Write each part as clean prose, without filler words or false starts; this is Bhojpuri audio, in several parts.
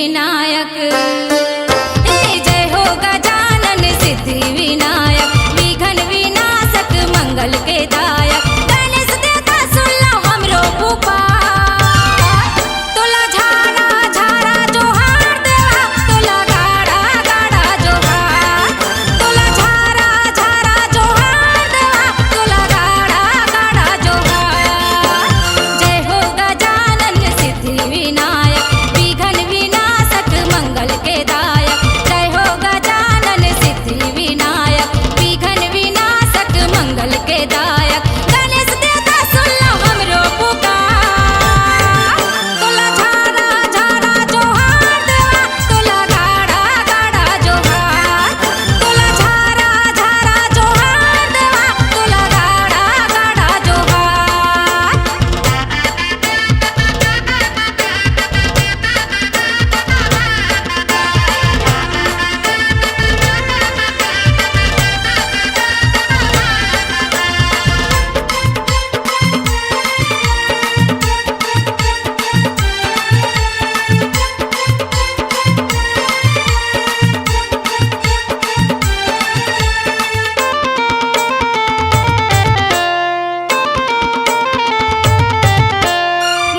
विनायक। जय हो गजानन सिद्धि विनायक, विघ्न विनाशक मंगल के दायक। गणेश देवता सुन लो हमरो पुकार, तोला झारा झारा जोहार देवा, तोला गाड़ा गाड़ा जोहार, तोला झारा झारा जोहार देवा, तोला गाड़ा गाड़ा जोहार। जय हो गजानन सिद्धि विनायक, विघ्न विनाशक मंगल के दायक। जय हो गजानन सिद्धि विनायक, विघ्न विनाशक मंगल के दायक। गणेश देवता सुन लो हमरो पुकार, तोला झारा झारा जोहार देवा, तोला गाड़ा गाड़ा जोहार, तोला झारा झारा जोहार देवा, तोला गाड़ा गाड़ा जोहार।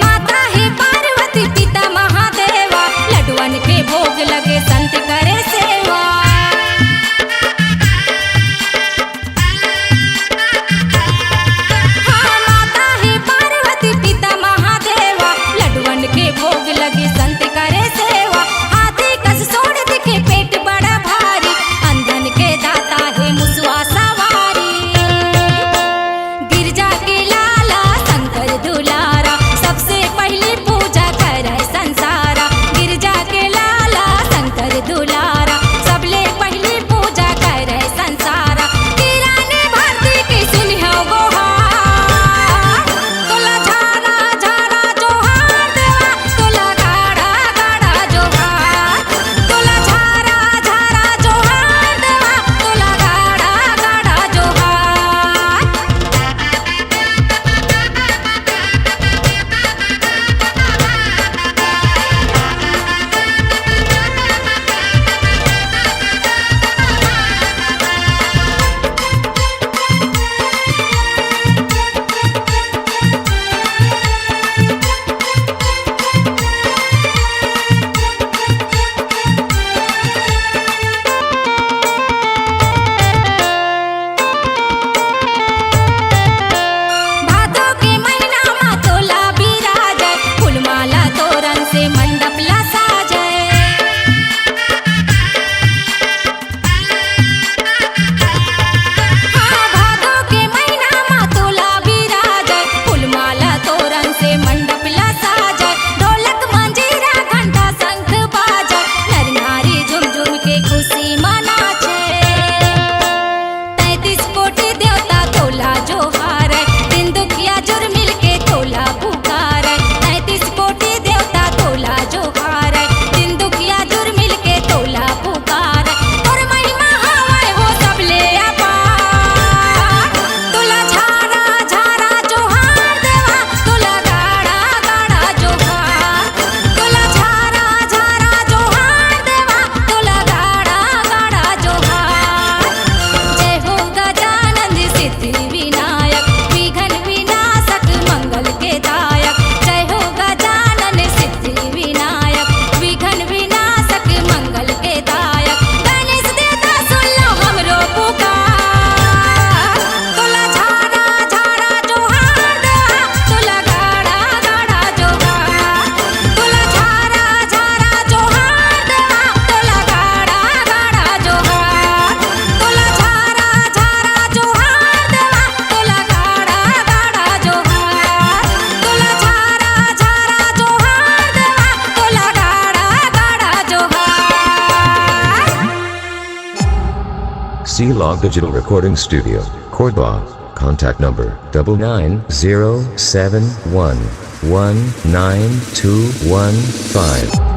माता है पार्वती पिता महादेवा, लड्डुअन के भोग लगे संत करे सेवा। हाँ, माता है पार्वती पिता महादेवा, लड्डुअन के भोग लगे संत करे सेवा। हाथी कस सोड़ दिखे पेट बड़ा भारी, अंधन के दाता है मुसवा सवारी। गिरजा के लाला शंकर दुलारा, सबसे पहले पूजा करे संसारा। गिरजा के लाला शंकर दुलारा, सबले पहले पूजा करे संसारा। किराने भारती की सुनियो गोहार, तोला झारा झारा जोहार देवा, तोला गाड़ा गाड़ा जोहार, तोला झारा झारा जोहार देवा, तोला गाड़ा गाड़ा जोहार। भादो के महीना मा तोला बिराजय, फूलमाला तोरण से मंडप ला साजय। हाँ, भादो के महीना मा तोला बिराजय, फूलमाला तोरण से मंडप ला साजय। ढोलक मंजीरा घंटा शंख बाजय, नर नारी झुम झुम के खुशी मनाचे। 33 कोटि देवता तोला जोहार, दिन दुखिया जुर मिल के तोला पुकार। 33 कोटि देवता तोला जोहार, दिन दुखिया जुर मिल के तोला पुकार। और महिमा हवै हो सबले अपार, तोला झारा झारा जोहार देवा, तोला गाड़ा गाड़ा जोहार, तोला झारा झारा जोहार देवा, तोला गाड़ा गाड़ा जोहार। जय हो गजानन सिद्धि विनायक, विघ्न विनाशक मंगल के दायक। जय हो गजानन सिद्धि विनायक, विघ्न विनाशक मंगल के दायक। गणेश देवता सुन लो हमरो पुकार, तोला झारा झारा जोहार देवा, तोला गाड़ा गाड़ा जोहार, तोला झारा झारा जोहार देवा, तोला गाड़ा गाड़ा जोहार, तोला झारा झारा जोहार देवा, तोला गाड़ा गाड़ा जोहार, तोला झारा झारा जोहार देवा, तोला गाड़ा गाड़ा जोहार। C-Log Digital Recording Studio, Cordoba. Contact number 99071192115.